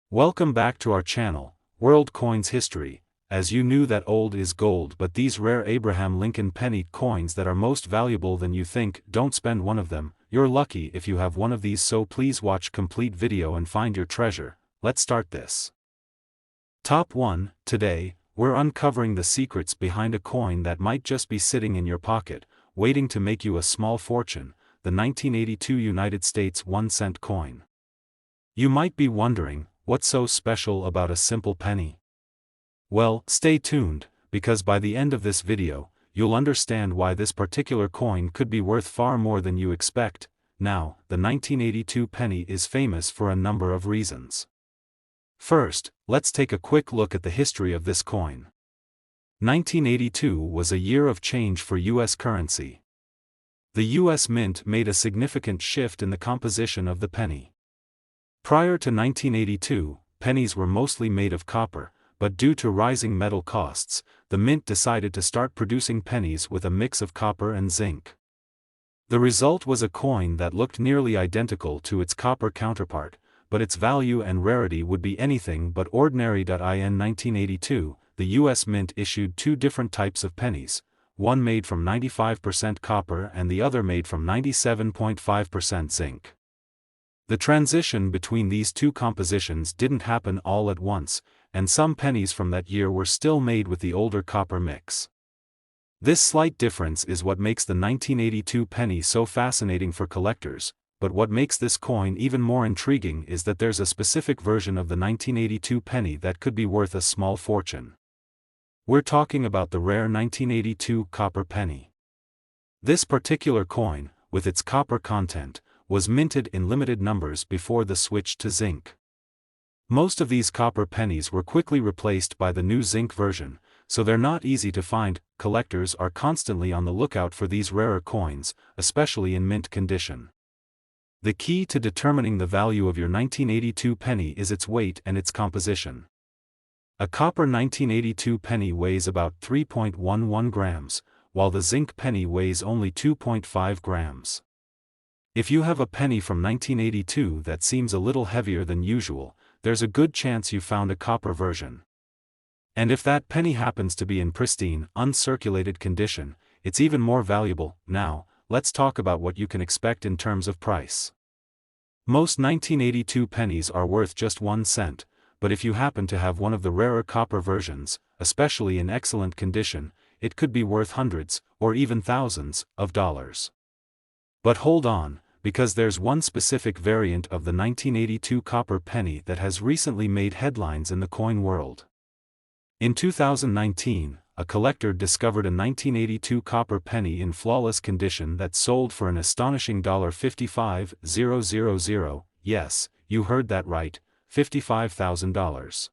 Welcome back to our channel, World Coins History. As you knew that old is gold, but these rare Abraham Lincoln penny coins that are most valuable than you think, don't spend one of them. You're lucky if you have one of these, so please watch complete video and find your treasure. Let's start this. Top 1. Today, we're uncovering the secrets behind a coin that might just be sitting in your pocket, waiting to make you a small fortune, the 1982 United States 1-cent coin. You might be wondering, what's so special about a simple penny? Well, stay tuned, because by the end of this video, you'll understand why this particular coin could be worth far more than you expect. Now, the 1982 penny is famous for a number of reasons. First, let's take a quick look at the history of this coin. 1982 was a year of change for U.S. currency. The U.S. Mint made a significant shift in the composition of the penny. Prior to 1982, pennies were mostly made of copper, but due to rising metal costs, the mint decided to start producing pennies with a mix of copper and zinc. The result was a coin that looked nearly identical to its copper counterpart, but its value and rarity would be anything but ordinary. In 1982, the U.S. Mint issued two different types of pennies, one made from 95% copper and the other made from 97.5% zinc. The transition between these two compositions didn't happen all at once, and some pennies from that year were still made with the older copper mix. This slight difference is what makes the 1982 penny so fascinating for collectors, but what makes this coin even more intriguing is that there's a specific version of the 1982 penny that could be worth a small fortune. We're talking about the rare 1982 copper penny. This particular coin, with its copper content, was minted in limited numbers before the switch to zinc. Most of these copper pennies were quickly replaced by the new zinc version, so they're not easy to find. Collectors are constantly on the lookout for these rarer coins, especially in mint condition. The key to determining the value of your 1982 penny is its weight and its composition. A copper 1982 penny weighs about 3.11 grams, while the zinc penny weighs only 2.5 grams. If you have a penny from 1982 that seems a little heavier than usual, there's a good chance you found a copper version. And if that penny happens to be in pristine, uncirculated condition, it's even more valuable. Now, let's talk about what you can expect in terms of price. Most 1982 pennies are worth just 1 cent, but if you happen to have one of the rarer copper versions, especially in excellent condition, it could be worth hundreds, or even thousands, of dollars. But hold on, because there's one specific variant of the 1982 copper penny that has recently made headlines in the coin world. In 2019, a collector discovered a 1982 copper penny in flawless condition that sold for an astonishing $55,000. Yes, you heard that right, $55,000.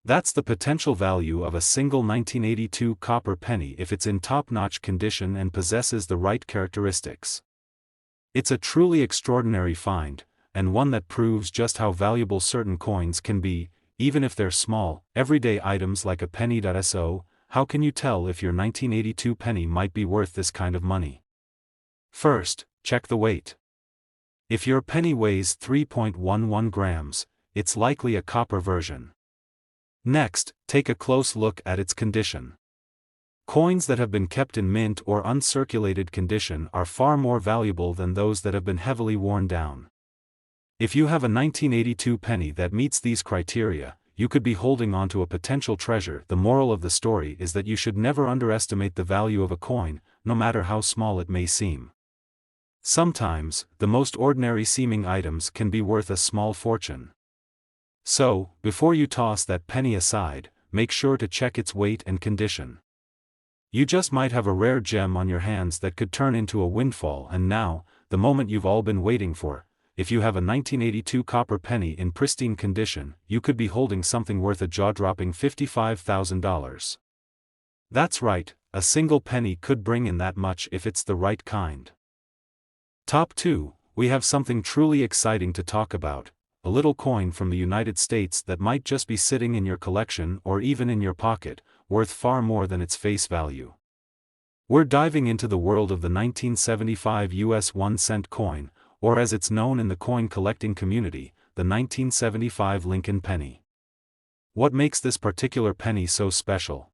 That's the potential value of a single 1982 copper penny if it's in top-notch condition and possesses the right characteristics. It's a truly extraordinary find, and one that proves just how valuable certain coins can be, even if they're small, everyday items like a penny. So, how can you tell if your 1982 penny might be worth this kind of money? First, check the weight. If your penny weighs 3.11 grams, it's likely a copper version. Next, take a close look at its condition. Coins that have been kept in mint or uncirculated condition are far more valuable than those that have been heavily worn down. If you have a 1982 penny that meets these criteria, you could be holding on to a potential treasure. The moral of the story is that you should never underestimate the value of a coin, no matter how small it may seem. Sometimes, the most ordinary seeming items can be worth a small fortune. So, before you toss that penny aside, make sure to check its weight and condition. You just might have a rare gem on your hands that could turn into a windfall. And now, the moment you've all been waiting for. If you have a 1982 copper penny in pristine condition, you could be holding something worth a jaw-dropping $55,000. That's right, a single penny could bring in that much if it's the right kind. Top 2, we have something truly exciting to talk about, a little coin from the United States that might just be sitting in your collection or even in your pocket, worth far more than its face value. We're diving into the world of the 1975 US 1-cent coin, or as it's known in the coin collecting community, the 1975 Lincoln penny. What makes this particular penny so special?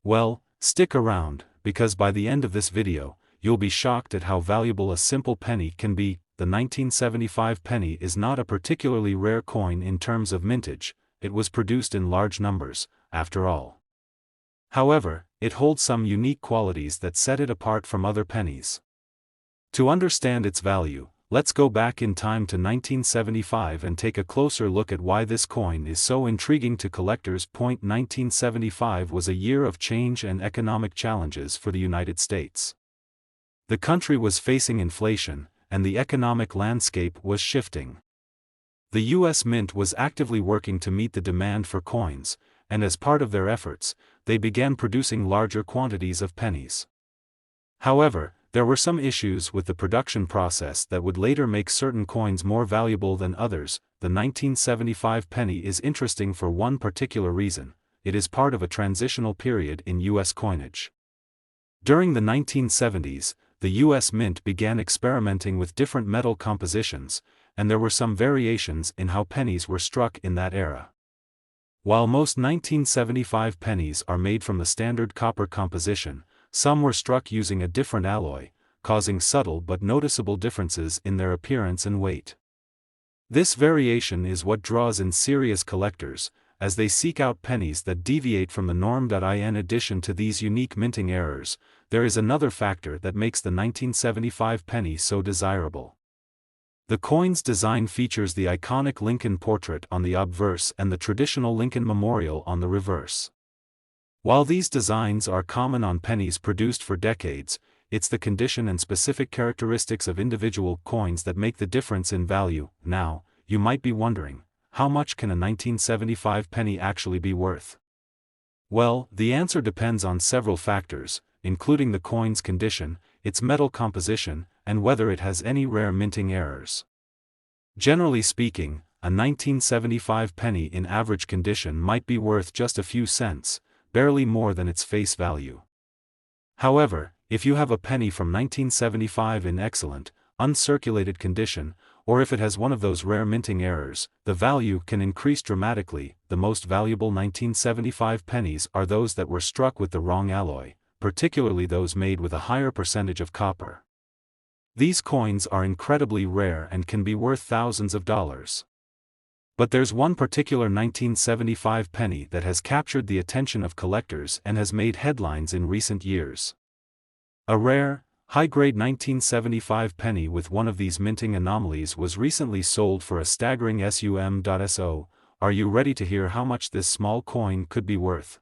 Well, stick around, because by the end of this video, you'll be shocked at how valuable a simple penny can be. The 1975 penny is not a particularly rare coin in terms of mintage, it was produced in large numbers, after all. However, it holds some unique qualities that set it apart from other pennies. To understand its value, let's go back in time to 1975 and take a closer look at why this coin is so intriguing to collectors. 1975 was a year of change and economic challenges for the United States. The country was facing inflation, and the economic landscape was shifting. The U.S. Mint was actively working to meet the demand for coins, and as part of their efforts, they began producing larger quantities of pennies. However, there were some issues with the production process that would later make certain coins more valuable than others. The 1975 penny is interesting for one particular reason: it is part of a transitional period in U.S. coinage. During the 1970s, the U.S. Mint began experimenting with different metal compositions, and there were some variations in how pennies were struck in that era. While most 1975 pennies are made from the standard copper composition, some were struck using a different alloy, causing subtle but noticeable differences in their appearance and weight. This variation is what draws in serious collectors, as they seek out pennies that deviate from the norm. In addition to these unique minting errors, there is another factor that makes the 1975 penny so desirable. The coin's design features the iconic Lincoln portrait on the obverse and the traditional Lincoln memorial on the reverse. While these designs are common on pennies produced for decades, it's the condition and specific characteristics of individual coins that make the difference in value. Now, you might be wondering, how much can a 1975 penny actually be worth? Well, the answer depends on several factors, including the coin's condition, its metal composition, and whether it has any rare minting errors. Generally speaking, a 1975 penny in average condition might be worth just a few cents, barely more than its face value. However, if you have a penny from 1975 in excellent, uncirculated condition, or if it has one of those rare minting errors, the value can increase dramatically. The most valuable 1975 pennies are those that were struck with the wrong alloy, particularly those made with a higher percentage of copper. These coins are incredibly rare and can be worth thousands of dollars. But there's one particular 1975 penny that has captured the attention of collectors and has made headlines in recent years. A rare, high-grade 1975 penny with one of these minting anomalies was recently sold for a staggering sum.so. Are you ready to hear how much this small coin could be worth?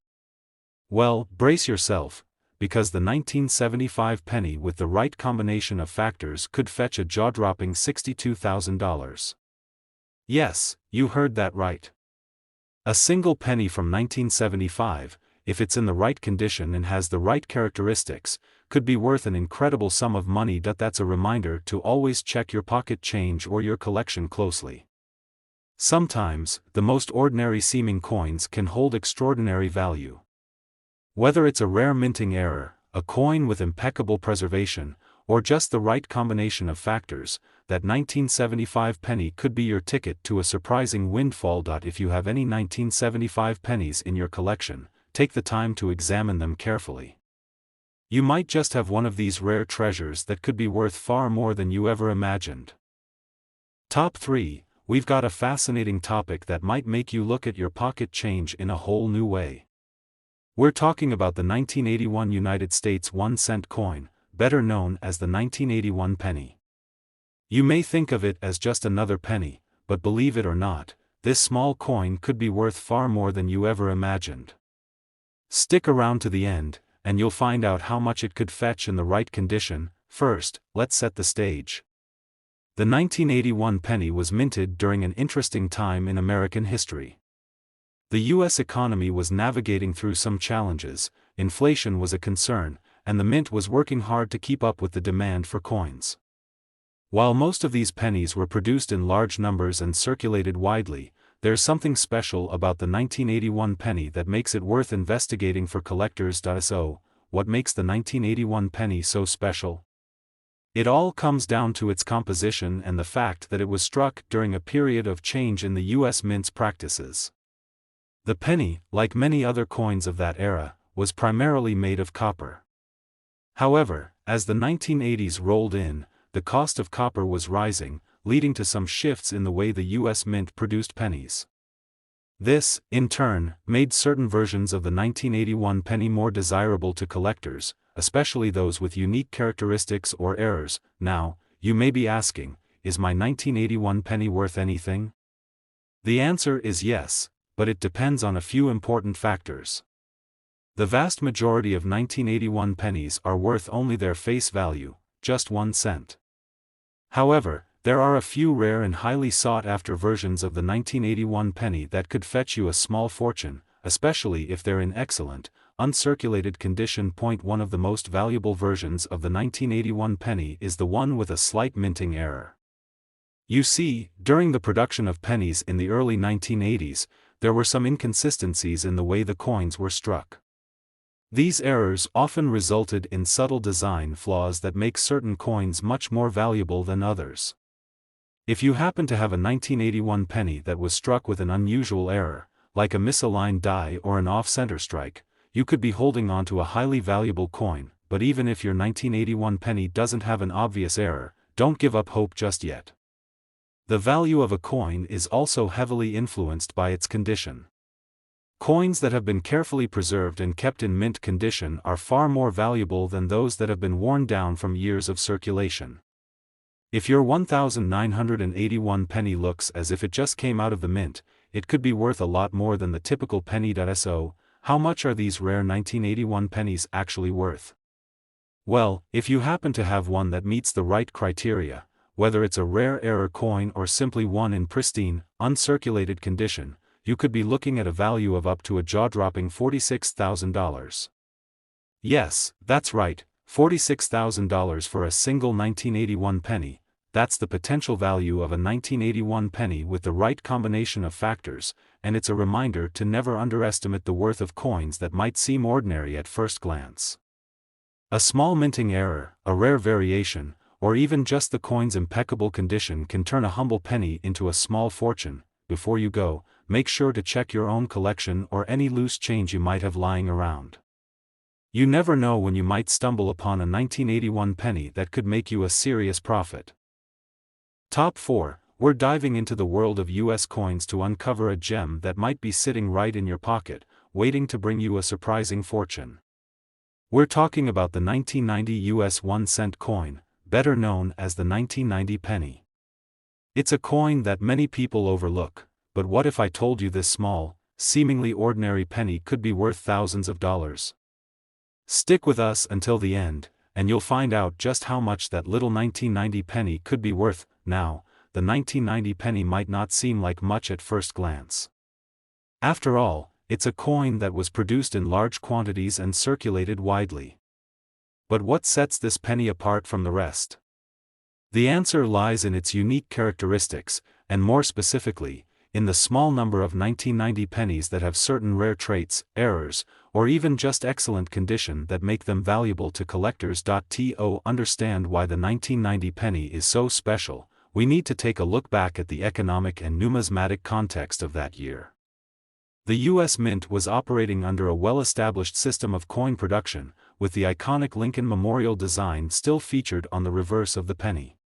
Well, brace yourself, because the 1975 penny with the right combination of factors could fetch a jaw-dropping $62,000. Yes, you heard that right. A single penny from 1975, if it's in the right condition and has the right characteristics, could be worth an incredible sum of money. That's a reminder to always check your pocket change or your collection closely. Sometimes, the most ordinary seeming coins can hold extraordinary value. Whether it's a rare minting error, a coin with impeccable preservation, or just the right combination of factors, that 1975 penny could be your ticket to a surprising windfall. If you have any 1975 pennies in your collection, take the time to examine them carefully. You might just have one of these rare treasures that could be worth far more than you ever imagined. Top 3, we've got a fascinating topic that might make you look at your pocket change in a whole new way. We're talking about the 1981 United States 1-cent coin, better known as the 1981 penny. You may think of it as just another penny, but believe it or not, this small coin could be worth far more than you ever imagined. Stick around to the end, and you'll find out how much it could fetch in the right condition. First, let's set the stage. The 1981 penny was minted during an interesting time in American history. The U.S. economy was navigating through some challenges, inflation was a concern, and the mint was working hard to keep up with the demand for coins. While most of these pennies were produced in large numbers and circulated widely, there's something special about the 1981 penny that makes it worth investigating for collectors. So, what makes the 1981 penny so special? It all comes down to its composition and the fact that it was struck during a period of change in the U.S. mint's practices. The penny, like many other coins of that era, was primarily made of copper. However, as the 1980s rolled in, the cost of copper was rising, leading to some shifts in the way the U.S. Mint produced pennies. This, in turn, made certain versions of the 1981 penny more desirable to collectors, especially those with unique characteristics or errors. Now, you may be asking, is my 1981 penny worth anything? The answer is yes, but it depends on a few important factors. The vast majority of 1981 pennies are worth only their face value, just 1 cent. However, there are a few rare and highly sought-after versions of the 1981 penny that could fetch you a small fortune, especially if they're in excellent, uncirculated condition. One of the most valuable versions of the 1981 penny is the one with a slight minting error. You see, during the production of pennies in the early 1980s, there were some inconsistencies in the way the coins were struck. These errors often resulted in subtle design flaws that make certain coins much more valuable than others. If you happen to have a 1981 penny that was struck with an unusual error, like a misaligned die or an off-center strike, you could be holding on to a highly valuable coin. But even if your 1981 penny doesn't have an obvious error, don't give up hope just yet. The value of a coin is also heavily influenced by its condition. Coins that have been carefully preserved and kept in mint condition are far more valuable than those that have been worn down from years of circulation. If your 1981 penny looks as if it just came out of the mint, it could be worth a lot more than the typical penny. So, how much are these rare 1981 pennies actually worth? Well, if you happen to have one that meets the right criteria, whether it's a rare error coin or simply one in pristine, uncirculated condition, you could be looking at a value of up to a jaw-dropping $46,000. Yes, that's right, $46,000 for a single 1981 penny. That's the potential value of a 1981 penny with the right combination of factors, and it's a reminder to never underestimate the worth of coins that might seem ordinary at first glance. A small minting error, a rare variation, or even just the coin's impeccable condition can turn a humble penny into a small fortune. Before you go, make sure to check your own collection or any loose change you might have lying around. You never know when you might stumble upon a 1981 penny that could make you a serious profit. Top 4. We're diving into the world of US coins to uncover a gem that might be sitting right in your pocket, waiting to bring you a surprising fortune. We're talking about the 1990 US 1-cent coin, better known as the 1990 penny. It's a coin that many people overlook, but what if I told you this small, seemingly ordinary penny could be worth thousands of dollars? Stick with us until the end, and you'll find out just how much that little 1990 penny could be worth. Now, the 1990 penny might not seem like much at first glance. After all, it's a coin that was produced in large quantities and circulated widely. But what sets this penny apart from the rest? The answer lies in its unique characteristics, and more specifically, in the small number of 1990 pennies that have certain rare traits, errors, or even just excellent condition that make them valuable to collectors. To understand why the 1990 penny is so special, we need to take a look back at the economic and numismatic context of that year. The U.S. Mint was operating under a well-established system of coin production, with the iconic Lincoln Memorial design still featured on the reverse of the penny.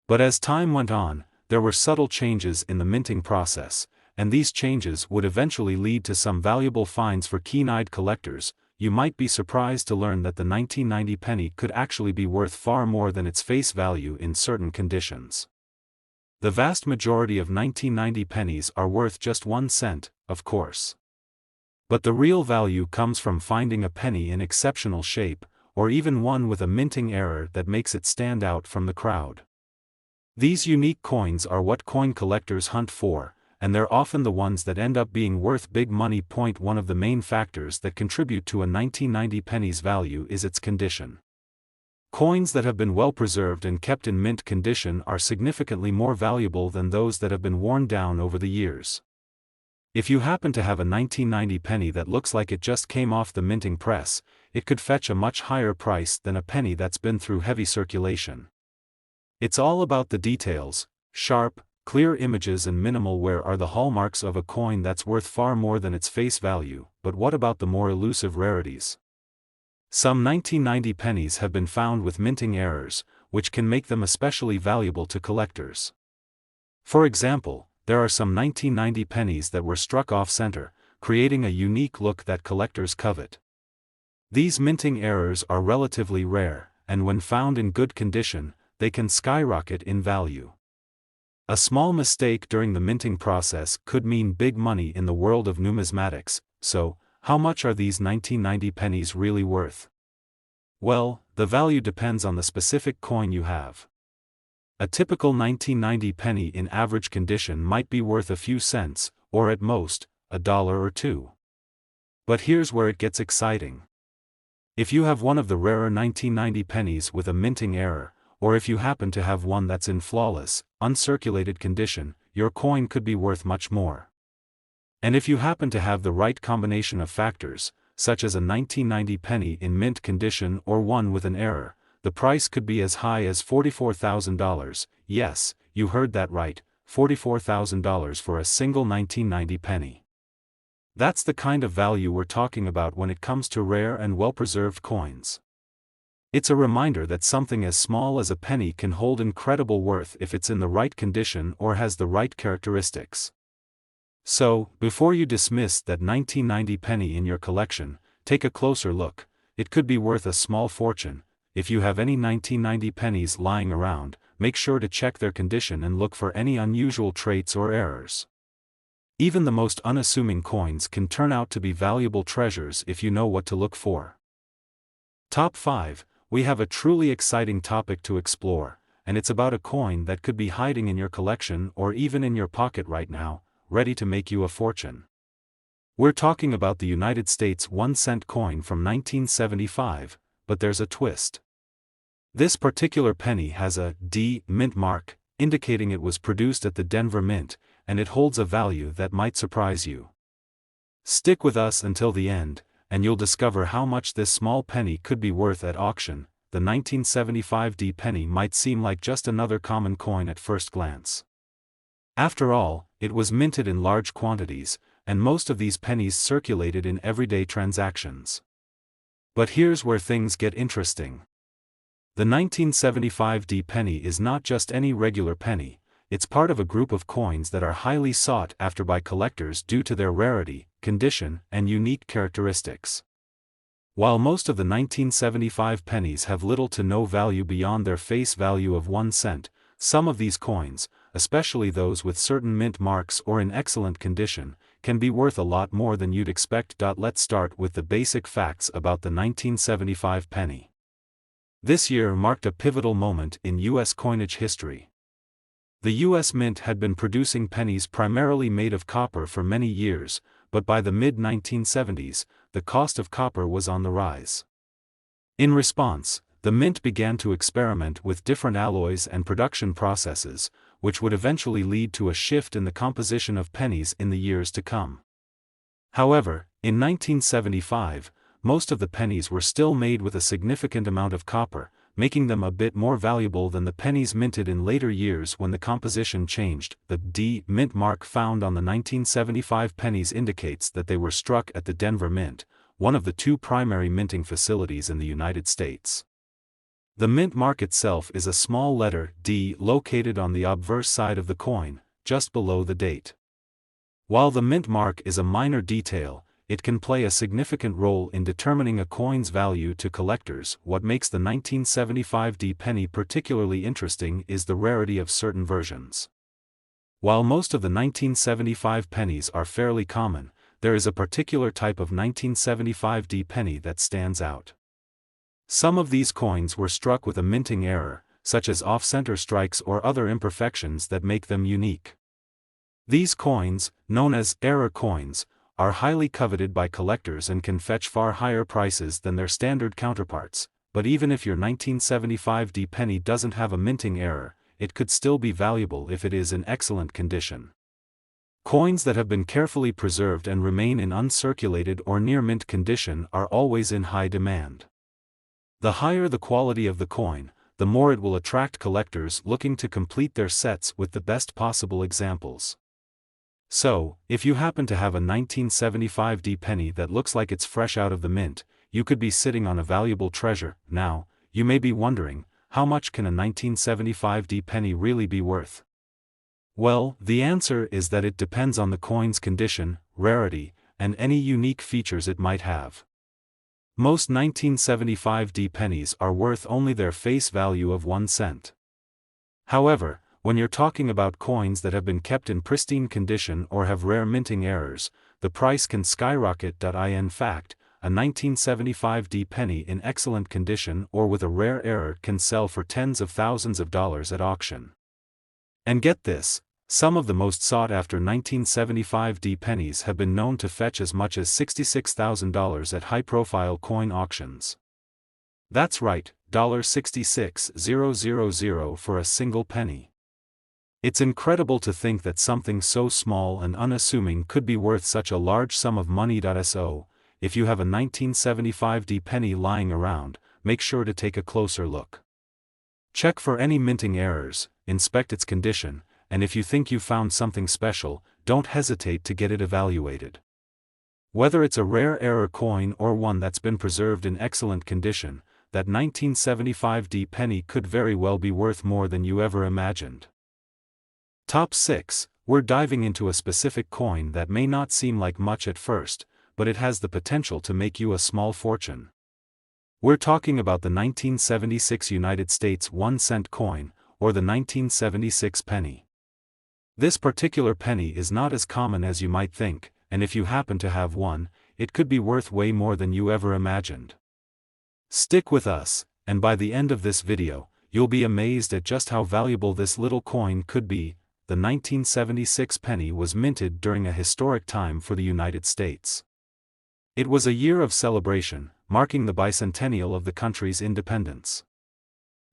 But as time went on, there were subtle changes in the minting process, and these changes would eventually lead to some valuable finds for keen-eyed collectors. You might be surprised to learn that the 1990 penny could actually be worth far more than its face value in certain conditions. The vast majority of 1990 pennies are worth just 1 cent, of course. But the real value comes from finding a penny in exceptional shape, or even one with a minting error that makes it stand out from the crowd. These unique coins are what coin collectors hunt for, and they're often the ones that end up being worth big money. One of the main factors that contribute to a 1990 penny's value is its condition. Coins that have been well preserved and kept in mint condition are significantly more valuable than those that have been worn down over the years. If you happen to have a 1990 penny that looks like it just came off the minting press, it could fetch a much higher price than a penny that's been through heavy circulation. It's all about the details. Sharp, clear images and minimal wear are the hallmarks of a coin that's worth far more than its face value. But what about the more elusive rarities? Some 1990 pennies have been found with minting errors, which can make them especially valuable to collectors. For example, there are some 1990 pennies that were struck off-center, creating a unique look that collectors covet. These minting errors are relatively rare, and when found in good condition, they can skyrocket in value. A small mistake during the minting process could mean big money in the world of numismatics. So, how much are these 1990 pennies really worth? Well, the value depends on the specific coin you have. A typical 1990 penny in average condition might be worth a few cents, or at most, $1 or $2. But here's where it gets exciting. If you have one of the rarer 1990 pennies with a minting error, or if you happen to have one that's in flawless, uncirculated condition, your coin could be worth much more. And if you happen to have the right combination of factors, such as a 1990 penny in mint condition or one with an error, the price could be as high as $44,000. Yes, you heard that right, $44,000 for a single 1990 penny. That's the kind of value we're talking about when it comes to rare and well-preserved coins. It's a reminder that something as small as a penny can hold incredible worth if it's in the right condition or has the right characteristics. So, before you dismiss that 1990 penny in your collection, take a closer look. It could be worth a small fortune. If you have any 1990 pennies lying around, make sure to check their condition and look for any unusual traits or errors. Even the most unassuming coins can turn out to be valuable treasures if you know what to look for. Top 5. We have a truly exciting topic to explore, and it's about a coin that could be hiding in your collection or even in your pocket right now, ready to make you a fortune. We're talking about the United States 1-cent coin from 1975, but there's a twist. This particular penny has a D mint mark, indicating it was produced at the Denver Mint, and it holds a value that might surprise you. Stick with us until the end, and you'll discover how much this small penny could be worth at auction. The 1975 D penny might seem like just another common coin at first glance. After all, it was minted in large quantities, and most of these pennies circulated in everyday transactions. But here's where things get interesting. The 1975 D penny is not just any regular penny, it's part of a group of coins that are highly sought after by collectors due to their rarity, condition, and unique characteristics. While most of the 1975 pennies have little to no value beyond their face value of 1 cent, some of these coins, especially those with certain mint marks or in excellent condition, can be worth a lot more than you'd expect. Let's start with the basic facts about the 1975 penny. This year marked a pivotal moment in U.S. coinage history. The U.S. Mint had been producing pennies primarily made of copper for many years, but by the mid-1970s, the cost of copper was on the rise. In response, the Mint began to experiment with different alloys and production processes, which would eventually lead to a shift in the composition of pennies in the years to come. However, in 1975, most of the pennies were still made with a significant amount of copper, making them a bit more valuable than the pennies minted in later years when the composition changed. The D mint mark found on the 1975 pennies indicates that they were struck at the Denver Mint, one of the two primary minting facilities in the United States. The mint mark itself is a small letter D located on the obverse side of the coin, just below the date. While the mint mark is a minor detail, it can play a significant role in determining a coin's value to collectors. What makes the 1975 D penny particularly interesting is the rarity of certain versions. While most of the 1975 pennies are fairly common, there is a particular type of 1975 D penny that stands out. Some of these coins were struck with a minting error, such as off-center strikes or other imperfections that make them unique. These coins, known as error coins, are highly coveted by collectors and can fetch far higher prices than their standard counterparts. But even if your 1975 D penny doesn't have a minting error, it could still be valuable if it is in excellent condition. Coins that have been carefully preserved and remain in uncirculated or near mint condition are always in high demand. The higher the quality of the coin, the more it will attract collectors looking to complete their sets with the best possible examples. So, if you happen to have a 1975 penny that looks like it's fresh out of the mint, you could be sitting on a valuable treasure. Now, you may be wondering, how much can a 1975 penny really be worth? Well, the answer is that it depends on the coin's condition, rarity, and any unique features it might have. Most 1975 pennies are worth only their face value of 1 cent. However, when you're talking about coins that have been kept in pristine condition or have rare minting errors, the price can skyrocket. In fact, a 1975 penny in excellent condition or with a rare error can sell for tens of thousands of dollars at auction. And get this, some of the most sought-after 1975 pennies have been known to fetch as much as $66,000 at high-profile coin auctions. That's right, $66,000 for a single penny. It's incredible to think that something so small and unassuming could be worth such a large sum of money. So, if you have a 1975 penny lying around, make sure to take a closer look. Check for any minting errors, inspect its condition, and if you think you found something special, don't hesitate to get it evaluated. Whether it's a rare error coin or one that's been preserved in excellent condition, that 1975 penny could very well be worth more than you ever imagined. Top 6, we're diving into a specific coin that may not seem like much at first, but it has the potential to make you a small fortune. We're talking about the 1976 United States 1-cent coin, or the 1976 penny. This particular penny is not as common as you might think, and if you happen to have one, it could be worth way more than you ever imagined. Stick with us, and by the end of this video, you'll be amazed at just how valuable this little coin could be. The 1976 penny was minted during a historic time for the United States. It was a year of celebration, marking the bicentennial of the country's independence.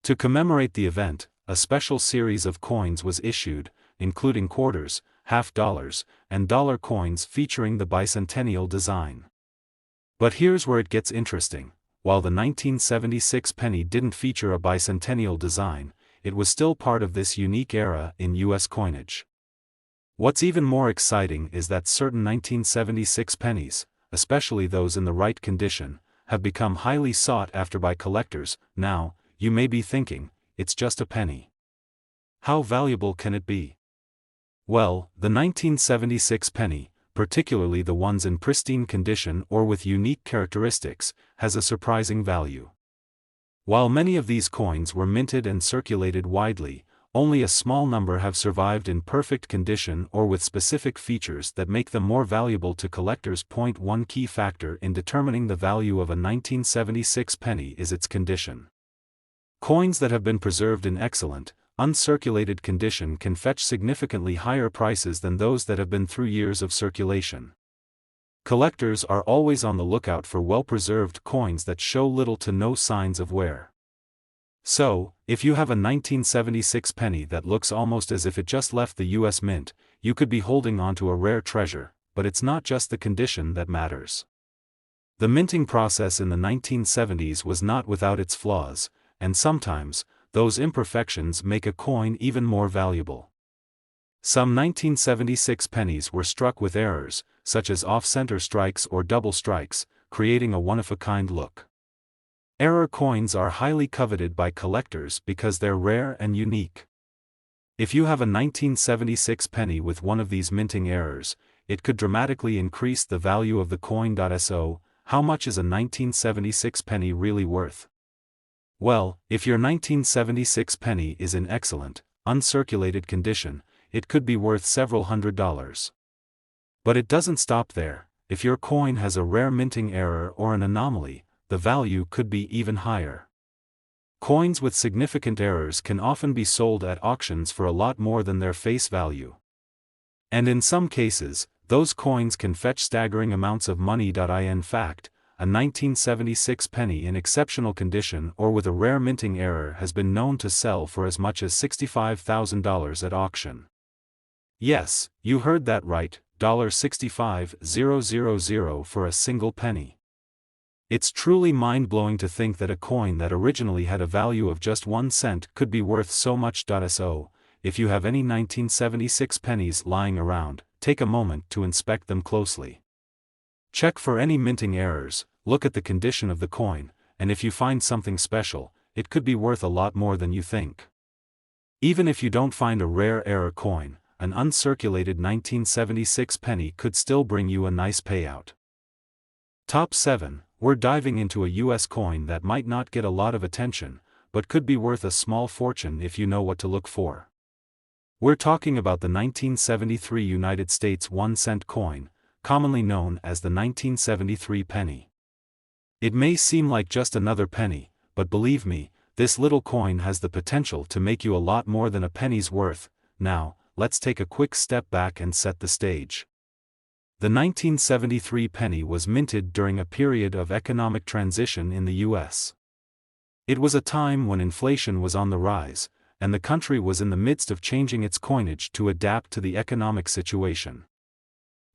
To commemorate the event, a special series of coins was issued, including quarters, half dollars, and dollar coins featuring the bicentennial design. But here's where it gets interesting. While the 1976 penny didn't feature a bicentennial design, it was still part of this unique era in U.S. coinage. What's even more exciting is that certain 1976 pennies, especially those in the right condition, have become highly sought after by collectors. Now, you may be thinking, it's just a penny. How valuable can it be? Well, the 1976 penny, particularly the ones in pristine condition or with unique characteristics, has a surprising value. While many of these coins were minted and circulated widely, only a small number have survived in perfect condition or with specific features that make them more valuable to collectors. One key factor in determining the value of a 1976 penny is its condition. Coins that have been preserved in excellent, uncirculated condition can fetch significantly higher prices than those that have been through years of circulation. Collectors are always on the lookout for well-preserved coins that show little to no signs of wear. So, if you have a 1976 penny that looks almost as if it just left the US Mint, you could be holding onto a rare treasure. But it's not just the condition that matters. The minting process in the 1970s was not without its flaws, and sometimes, those imperfections make a coin even more valuable. Some 1976 pennies were struck with errors, such as off-center strikes or double strikes, creating a one-of-a-kind look. Error coins are highly coveted by collectors because they're rare and unique. If you have a 1976 penny with one of these minting errors, it could dramatically increase the value of the coin. So, how much is a 1976 penny really worth? Well, if your 1976 penny is in excellent, uncirculated condition, it could be worth several $100s. But it doesn't stop there. If your coin has a rare minting error or an anomaly, the value could be even higher. Coins with significant errors can often be sold at auctions for a lot more than their face value. And in some cases, those coins can fetch staggering amounts of money. In fact, a 1976 penny in exceptional condition or with a rare minting error has been known to sell for as much as $65,000 at auction. Yes, you heard that right, $65,000 for a single penny. It's truly mind-blowing to think that a coin that originally had a value of just 1 cent could be worth so much. So, if you have any 1976 pennies lying around, take a moment to inspect them closely. Check for any minting errors, look at the condition of the coin, and if you find something special, it could be worth a lot more than you think. Even if you don't find a rare error coin, an uncirculated 1976 penny could still bring you a nice payout. Top 7. We're diving into a US coin that might not get a lot of attention, but could be worth a small fortune if you know what to look for. We're talking about the 1973 United States 1-cent coin, commonly known as the 1973 penny. It may seem like just another penny, but believe me, this little coin has the potential to make you a lot more than a penny's worth. Now, let's take a quick step back and set the stage. The 1973 penny was minted during a period of economic transition in the US. It was a time when inflation was on the rise, and the country was in the midst of changing its coinage to adapt to the economic situation.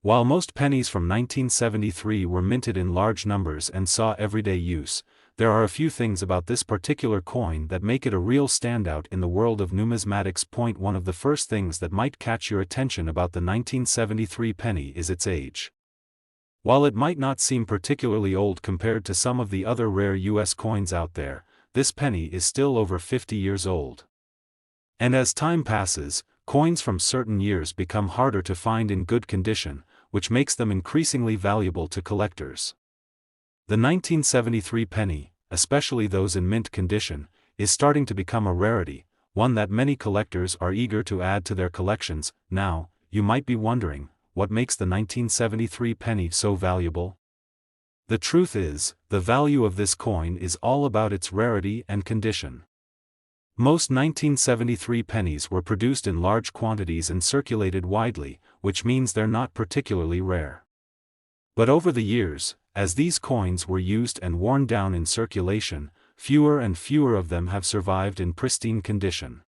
While most pennies from 1973 were minted in large numbers and saw everyday use, there are a few things about this particular coin that make it a real standout in the world of numismatics. One of the first things that might catch your attention about the 1973 penny is its age. While it might not seem particularly old compared to some of the other rare US coins out there, this penny is still over 50 years old. And as time passes, coins from certain years become harder to find in good condition, which makes them increasingly valuable to collectors. The 1973 penny, especially those in mint condition, is starting to become a rarity, one that many collectors are eager to add to their collections. Now, you might be wondering, what makes the 1973 penny so valuable? The truth is, the value of this coin is all about its rarity and condition. Most 1973 pennies were produced in large quantities and circulated widely, which means they're not particularly rare. But over the years, as these coins were used and worn down in circulation, fewer and fewer of them have survived in pristine condition.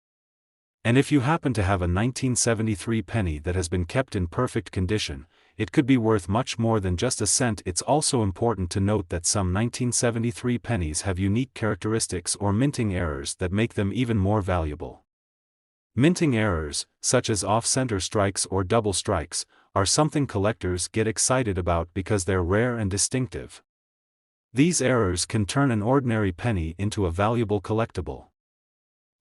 And if you happen to have a 1973 penny that has been kept in perfect condition, it could be worth much more than just a cent. It's also important to note that some 1973 pennies have unique characteristics or minting errors that make them even more valuable. Minting errors, such as off-center strikes or double strikes, are something collectors get excited about because they're rare and distinctive. These errors can turn an ordinary penny into a valuable collectible.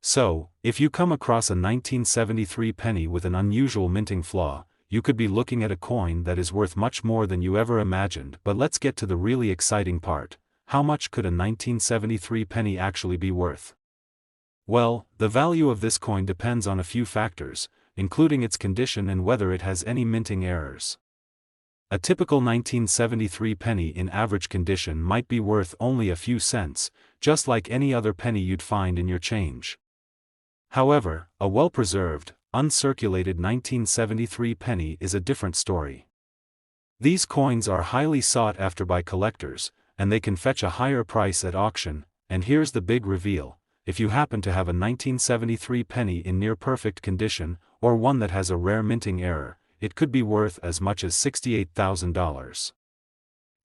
So, if you come across a 1973 penny with an unusual minting flaw, you could be looking at a coin that is worth much more than you ever imagined. But let's get to the really exciting part. How much could a 1973 penny actually be worth? Well, the value of this coin depends on a few factors, including its condition and whether it has any minting errors. A typical 1973 penny in average condition might be worth only a few cents, just like any other penny you'd find in your change. However, a well-preserved, uncirculated 1973 penny is a different story. These coins are highly sought after by collectors, and they can fetch a higher price at auction. And here's the big reveal: if you happen to have a 1973 penny in near-perfect condition, or one that has a rare minting error, it could be worth as much as $68,000.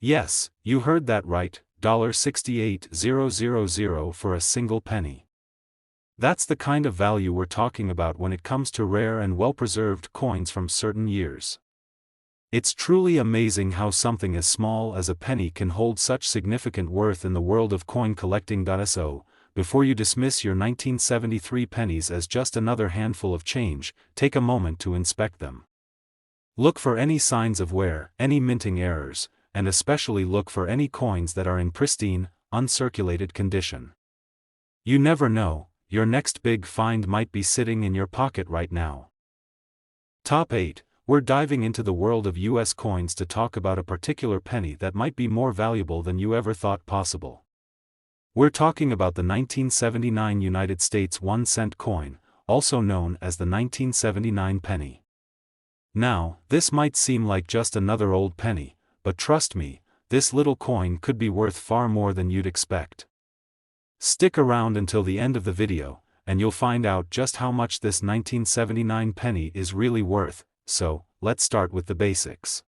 Yes, you heard that right, $68,000 for a single penny. That's the kind of value we're talking about when it comes to rare and well-preserved coins from certain years. It's truly amazing how something as small as a penny can hold such significant worth in the world of coin collecting. So, before you dismiss your 1973 pennies as just another handful of change, take a moment to inspect them. Look for any signs of wear, any minting errors, and especially look for any coins that are in pristine, uncirculated condition. You never know, your next big find might be sitting in your pocket right now. Top 8. We're diving into the world of US coins to talk about a particular penny that might be more valuable than you ever thought possible. We're talking about the 1979 United States 1-cent coin, also known as the 1979 penny. Now, this might seem like just another old penny, but trust me, this little coin could be worth far more than you'd expect. Stick around until the end of the video, and you'll find out just how much this 1979 penny is really worth. So, let's start with the basics.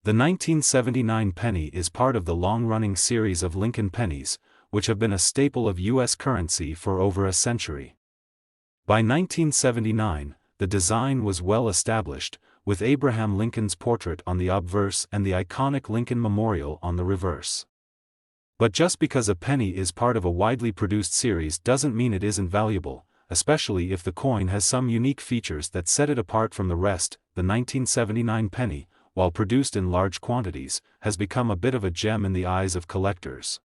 The 1979 penny is part of the long-running series of Lincoln pennies, which have been a staple of U.S. currency for over a century. By 1979, the design was well established, with Abraham Lincoln's portrait on the obverse and the iconic Lincoln Memorial on the reverse. But just because a penny is part of a widely produced series doesn't mean it isn't valuable, especially if the coin has some unique features that set it apart from the rest. The 1979 penny, while produced in large quantities, has become a bit of a gem in the eyes of collectors.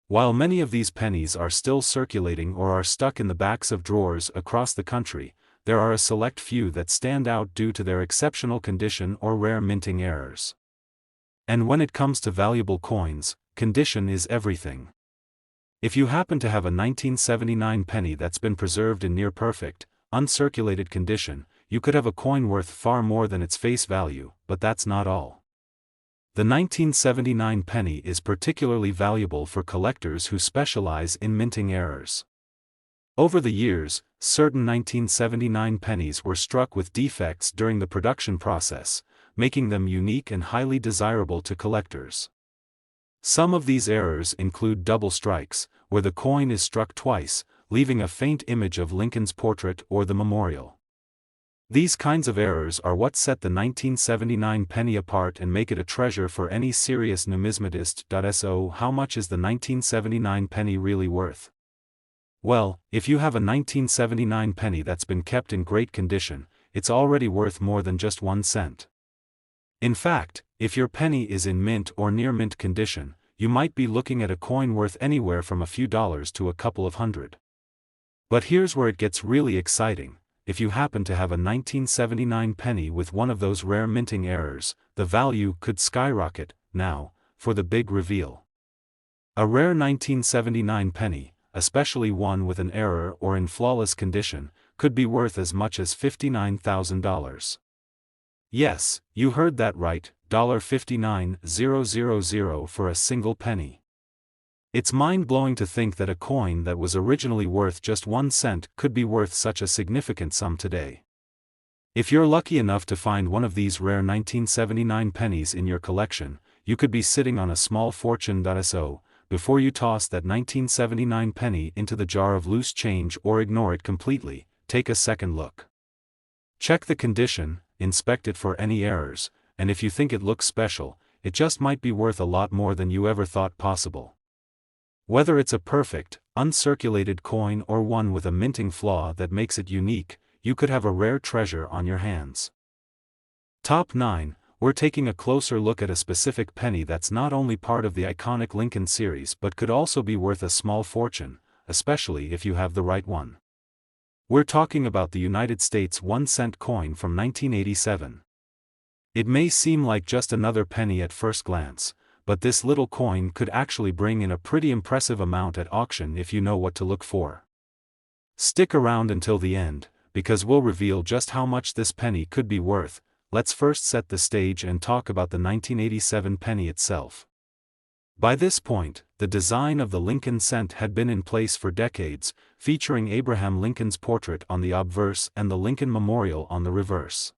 While many of these pennies are still circulating or are stuck in the backs of drawers across the country, there are a select few that stand out due to their exceptional condition or rare minting errors. And when it comes to valuable coins, condition is everything. If you happen to have a 1979 penny that's been preserved in near-perfect, uncirculated condition, you could have a coin worth far more than its face value, but that's not all. The 1979 penny is particularly valuable for collectors who specialize in minting errors. Over the years, certain 1979 pennies were struck with defects during the production process, making them unique and highly desirable to collectors. Some of these errors include double strikes, where the coin is struck twice, leaving a faint image of Lincoln's portrait or the memorial. These kinds of errors are what set the 1979 penny apart and make it a treasure for any serious numismatist. So, how much is the 1979 penny really worth? Well, if you have a 1979 penny that's been kept in great condition, it's already worth more than just 1 cent. In fact, if your penny is in mint or near mint condition, you might be looking at a coin worth anywhere from a few dollars to a couple of hundred. But here's where it gets really exciting. If you happen to have a 1979 penny with one of those rare minting errors, the value could skyrocket. Now, for the big reveal. A rare 1979 penny, especially one with an error or in flawless condition, could be worth as much as $59,000. Yes, you heard that right, $59,000 for a single penny. It's mind-blowing to think that a coin that was originally worth just 1 cent could be worth such a significant sum today. If you're lucky enough to find one of these rare 1979 pennies in your collection, you could be sitting on a small fortune. So, before you toss that 1979 penny into the jar of loose change or ignore it completely, take a second look. Check the condition, inspect it for any errors, and if you think it looks special, it just might be worth a lot more than you ever thought possible. Whether it's a perfect, uncirculated coin or one with a minting flaw that makes it unique, you could have a rare treasure on your hands. Top 9, we're taking a closer look at a specific penny that's not only part of the iconic Lincoln series but could also be worth a small fortune, especially if you have the right one. We're talking about the United States 1-cent coin from 1987. It may seem like just another penny at first glance, but this little coin could actually bring in a pretty impressive amount at auction if you know what to look for. Stick around until the end, because we'll reveal just how much this penny could be worth. Let's first set the stage and talk about the 1987 penny itself. By this point, the design of the Lincoln cent had been in place for decades, featuring Abraham Lincoln's portrait on the obverse and the Lincoln Memorial on the reverse.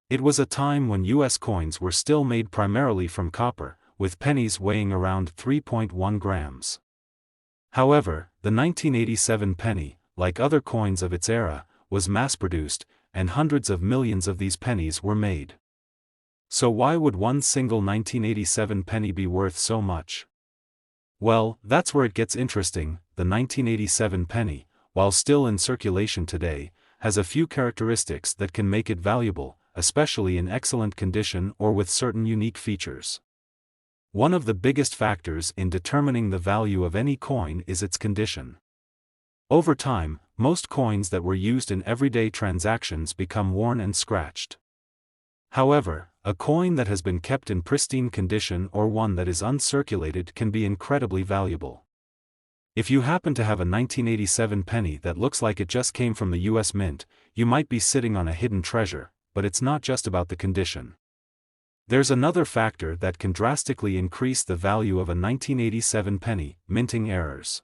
It was a time when U.S. coins were still made primarily from copper, with pennies weighing around 3.1 grams. However, the 1987 penny, like other coins of its era, was mass-produced, and hundreds of millions of these pennies were made. So why would one single 1987 penny be worth so much? Well, that's where it gets interesting. The 1987 penny, while still in circulation today, has a few characteristics that can make it valuable, especially in excellent condition or with certain unique features. One of the biggest factors in determining the value of any coin is its condition. Over time, most coins that were used in everyday transactions become worn and scratched. However, a coin that has been kept in pristine condition or one that is uncirculated can be incredibly valuable. If you happen to have a 1987 penny that looks like it just came from the US Mint, you might be sitting on a hidden treasure, but it's not just about the condition. There's another factor that can drastically increase the value of a 1987 penny: minting errors.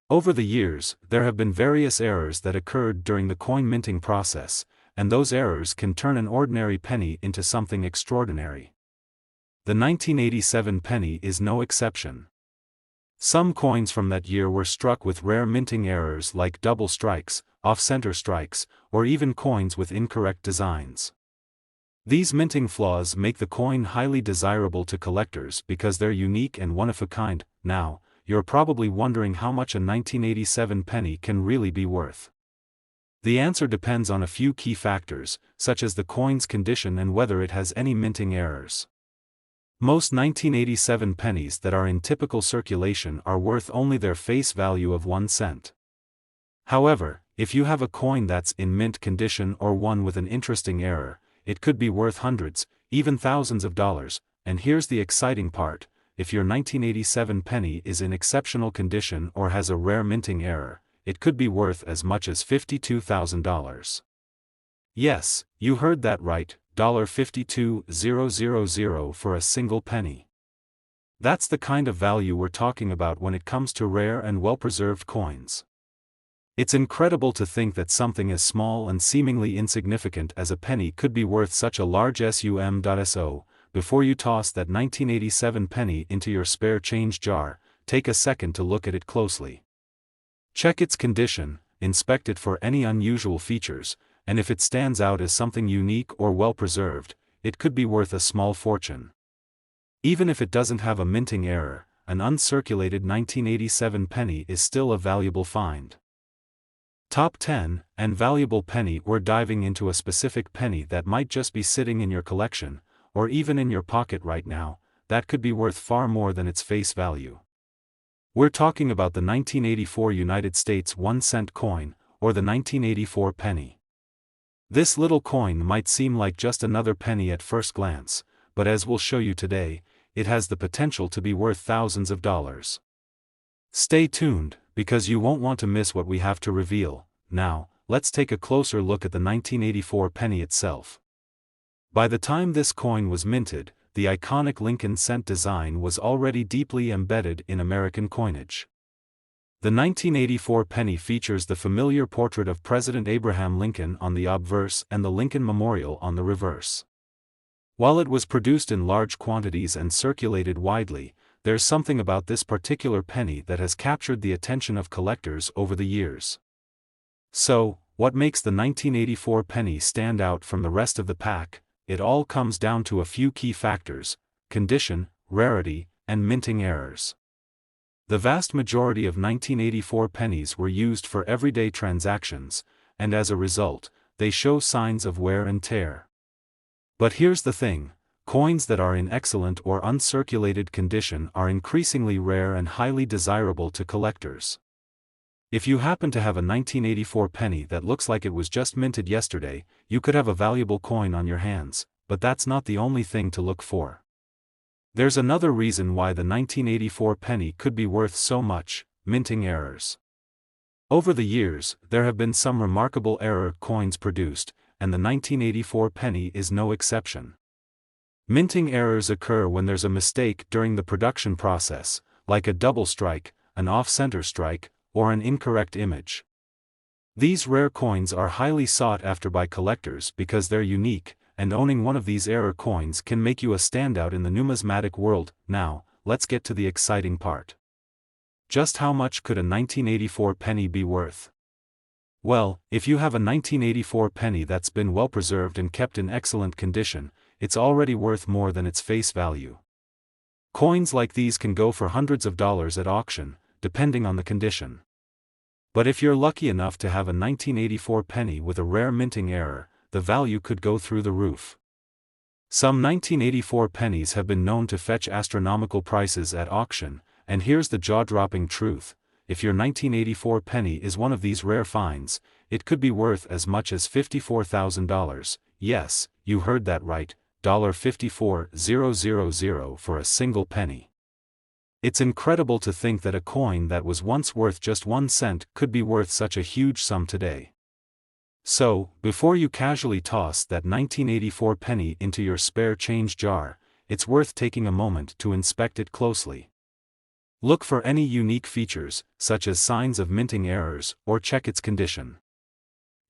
Over the years, there have been various errors that occurred during the coin minting process, and those errors can turn an ordinary penny into something extraordinary. The 1987 penny is no exception. Some coins from that year were struck with rare minting errors like double strikes, off-center strikes, or even coins with incorrect designs. These minting flaws make the coin highly desirable to collectors because they're unique and one-of-a-kind. Now, you're probably wondering how much a 1987 penny can really be worth. The answer depends on a few key factors, such as the coin's condition and whether it has any minting errors. Most 1987 pennies that are in typical circulation are worth only their face value of 1 cent. However, if you have a coin that's in mint condition or one with an interesting error, it could be worth hundreds, even thousands of dollars. And here's the exciting part: if your 1987 penny is in exceptional condition or has a rare minting error, it could be worth as much as $52,000. Yes, you heard that right, $52,000 for a single penny. That's the kind of value we're talking about when it comes to rare and well-preserved coins. It's incredible to think that something as small and seemingly insignificant as a penny could be worth such a large sum. Before you toss that 1987 penny into your spare change jar, take a second to look at it closely. Check its condition, inspect it for any unusual features, and if it stands out as something unique or well-preserved, it could be worth a small fortune. Even if it doesn't have a minting error, an uncirculated 1987 penny is still a valuable find. Top 10, and valuable penny. We're diving into a specific penny that might just be sitting in your collection, or even in your pocket right now, that could be worth far more than its face value. We're talking about the 1984 United States 1-cent coin, or the 1984 penny. This little coin might seem like just another penny at first glance, but as we'll show you today, it has the potential to be worth thousands of dollars. Stay tuned, because you won't want to miss what we have to reveal. Now, let's take a closer look at the 1984 penny itself. By the time this coin was minted, the iconic Lincoln cent design was already deeply embedded in American coinage. The 1984 penny features the familiar portrait of President Abraham Lincoln on the obverse and the Lincoln Memorial on the reverse. While it was produced in large quantities and circulated widely, there's something about this particular penny that has captured the attention of collectors over the years. So, what makes the 1984 penny stand out from the rest of the pack? It all comes down to a few key factors: condition, rarity, and minting errors. The vast majority of 1984 pennies were used for everyday transactions, and as a result, they show signs of wear and tear. But here's the thing: coins that are in excellent or uncirculated condition are increasingly rare and highly desirable to collectors. If you happen to have a 1984 penny that looks like it was just minted yesterday, you could have a valuable coin on your hands, but that's not the only thing to look for. There's another reason why the 1984 penny could be worth so much: minting errors. Over the years, there have been some remarkable error coins produced, and the 1984 penny is no exception. Minting errors occur when there's a mistake during the production process, like a double strike, an off-center strike, or an incorrect image. These rare coins are highly sought after by collectors because they're unique, and owning one of these error coins can make you a standout in the numismatic world. Now, let's get to the exciting part. Just how much could a 1984 penny be worth? Well, if you have a 1984 penny that's been well preserved and kept in excellent condition, it's already worth more than its face value. Coins like these can go for hundreds of dollars at auction, depending on the condition. But if you're lucky enough to have a 1984 penny with a rare minting error, the value could go through the roof. Some 1984 pennies have been known to fetch astronomical prices at auction, and here's the jaw-dropping truth: if your 1984 penny is one of these rare finds, it could be worth as much as $54,000. Yes, you heard that right, $54,000 for a single penny. It's incredible to think that a coin that was once worth just 1 cent could be worth such a huge sum today. So, before you casually toss that 1984 penny into your spare change jar, it's worth taking a moment to inspect it closely. Look for any unique features, such as signs of minting errors, or check its condition.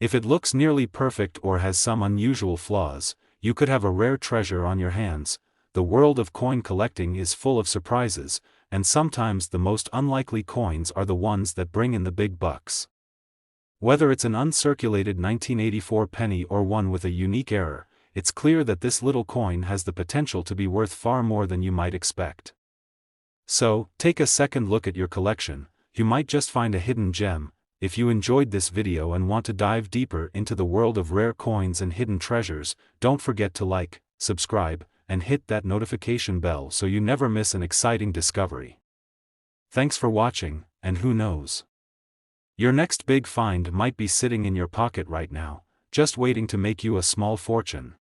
If it looks nearly perfect or has some unusual flaws, you could have a rare treasure on your hands. The world of coin collecting is full of surprises, and sometimes the most unlikely coins are the ones that bring in the big bucks. Whether it's an uncirculated 1984 penny or one with a unique error, it's clear that this little coin has the potential to be worth far more than you might expect. So, take a second look at your collection. You might just find a hidden gem. If you enjoyed this video and want to dive deeper into the world of rare coins and hidden treasures, don't forget to like, subscribe, and hit that notification bell so you never miss an exciting discovery. Thanks for watching, and who knows? Your next big find might be sitting in your pocket right now, just waiting to make you a small fortune.